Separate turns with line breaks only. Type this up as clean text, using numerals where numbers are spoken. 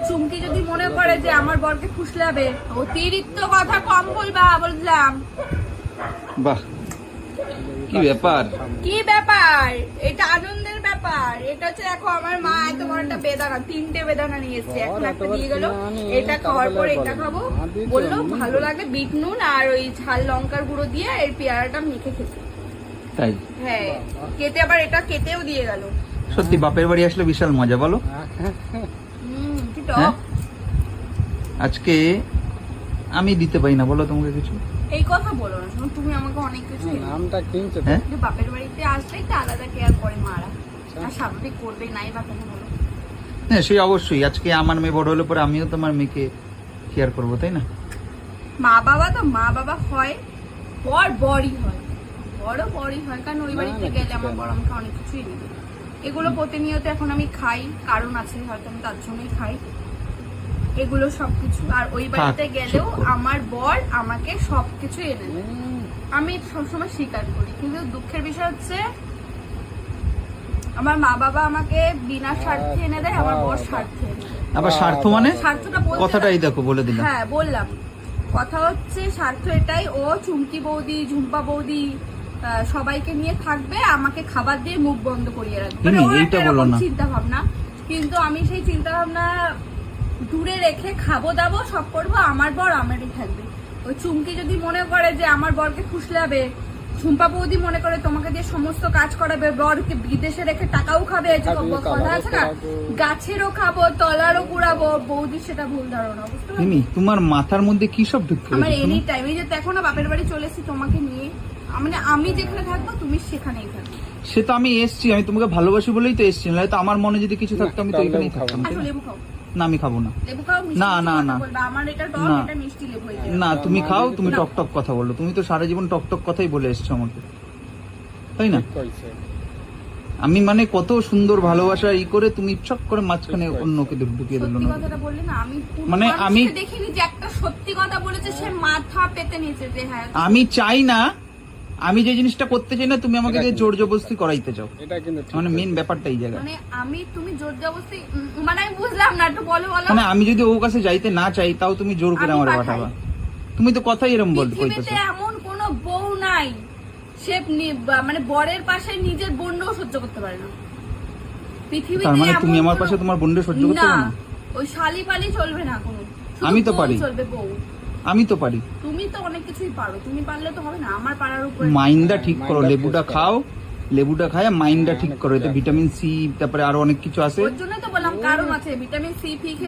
চুমকি যদি মনে করে যে আমার বরকে ফুসলাবে, অতিরিক্ত কথা কম বলবা, বললাম।
বাহ, কি ব্যাপার,
কি ব্যাপার, এটা আনন্দের ব্যাপার। এটা হচ্ছে দেখো আমার মা এত বড় একটা বেদানা, 3টে বেদানা নিয়ে এসেছে, এখন একটা দিয়ে গেল। এটা খাওয়ার পর এটা খাবো বললো, ভালো লাগে বিট নুন আর ওই ঝাল লঙ্কার গুঁড়ো দিয়ে এই পেয়ারাটা মেখে খেতে।
তাই?
হ্যাঁ, কেটে আবার এটা কেটেও দিয়ে গেল।
সত্যি বাপের বাড়ি আসলে বিশাল মজা, বলো?
কি টক।
হ্যাঁ? আজকে আমি দিতে পারি না, বলো তোমাকে কিছু?
এই কথা বলো না, শোনো, তুমি আমাকে অনেক কিছু
নামটা কিনছে।
হ্যাঁ,
কিন্তু বাপের বাড়িতে আসলে একটা আলাদা কেয়ার করে মারা, আর স্বাভাবিক করবে নাই বা কেন বলো?
হ্যাঁ সেই অবশ্যই। আজকে আমার মেয়ে বড় হলে পরে আমিও তোমার মেয়েকে কেয়ার করবো, তাই না?
মা বাবা তো মা বাবা হয়, বড়ই হয়, বড়ই হয়, কারণ ওই বাড়িতে গেলে আমার বড় আমাকে অনেক কিছুই নেবে। এগুলো প্রতিনিয়ত এখন আমি খাই, কারণ আছে হয়তো, আমি তার জন্যই খাই এগুলো সবকিছু। আর ওই বাড়িতে গেলেও আমার বর আমাকে সবকিছু এনে দেয়, আমি সবসময় স্বীকার করি। কিন্তু দুঃখের বিষয় হচ্ছে আমার মা বাবা আমাকে বিনা স্বার্থে এনে দেয়, আমার বর স্বার্থে এনে দেয়।
আবার স্বার্থ মানে?
স্বার্থটা বলতে
কথাটাই দেখো, বলে দিলাম।
হ্যাঁ বললাম, কথা হচ্ছে স্বার্থ এটাই, ও চুমকি বৌদি, ঝুম্পা বৌদি সবাইকে নিয়ে থাকবে, আমাকে খাবার দিয়ে মুখ বন্ধ করিয়ে রাখবে, মানে ওর একটা এরকম চিন্তা ভাবনা। কিন্তু আমি সেই চিন্তা ভাবনা দূরে রেখে খাবো দাবো সব করবো, আমার বর আমারই থাকবে। ওই চুমকি যদি মনে করে যে আমার বরকে ফুসলাবে, ঝুম্পা বৌদি মনে করে তোমাকে দিয়ে সমস্ত কাজ করাবে, বরকে বিদেশে রেখে টাকাও খাবে, কথা আছে না, গাছেরও খাবো, তলারও কুড়াবো, বৌদি সেটা ভুল ধারণা, বুঝতে পারছো?
তোমার মাথার মধ্যে কি সব ঢুকছে?
আমার এনি টাইম, এই যে দেখো না বাপের বাড়ি চলে এসেছি তোমাকে নিয়ে, মানে আমি যেখানে থাকবো তুমি সেখানেই থাকবে।
সে তো আমি এসছি, আমি তোমাকে ভালোবাসি বলেই তো এসছি, না তো আমার মনে যদি কিছু থাকতো আমি তো এখানেই থাকতাম।
আসলে লেবু খাও।
না আমি খাবো না।
লেবু খাও,
না না না
আমার এটা টক,
না।
এটা মিষ্টি লেবু হয়ে যাবে।
না তুমি খাও, তুমি টক টক কথা বলো, তুমি তো সারা জীবন টক টক কথাই বলে এসছো আমাকে, তাই না? আমি মানে কত সুন্দর ভালোবাসা ই করে তুমি চক করে মাঝখানে অন্যকে ঢুকিয়ে দিল
সত্যি
না।
কথাটা বললে না, আমি
মানে আমি
দেখিনি যে একটা সত্যি কথা বলেছে সে মাথা পেতে নিয়েছে যে হ্যাঁ।
আমি চাই না, আমি যে জিনিসটা করতে চাই না তুমি আমাকে দিয়ে জোর জবরদস্তি করাইতে চাও, মানে মেন ব্যাপারটা এই জায়গায়।
মানে আমি তুমি জোর জবরদস্তি, মানে আমি বুঝলাম না, একটু বলো।
মানে আমি যদি ওর কাছে যাইতে না চাই তাও তুমি জোর করে আমার পাঠাবা, তুমি তো কথাই এরকম বলতে কইতেছো।
পৃথিবীতে এমন কোন বউ নাই সে মানে বরের পাশে নিজের বোনও সহ্য করতে পারে না পৃথিবীতে।
তার মানে তুমি আমার পাশে তোমার বোনকে সহ্য করতে পারো না?
ওই শালি পালি চলবে না কোনো,
আমি তো পারি,
চলবে বউ।
আমি তো পারি।
তুমি তো অনেক কিছুই পারো, তুমি পারলে তো হবে না, আমার পারার উপরে।
মাইন্ডটা ঠিক করো, লেবুটা খাও, লেবুটা খায় মাইন্ডটা ঠিক করো, এতে ভিটামিন সি, তারপরে আরো অনেক কিছু আছে।
ওর জন্য তো বললাম কারণ আছে, ভিটামিন সি ফি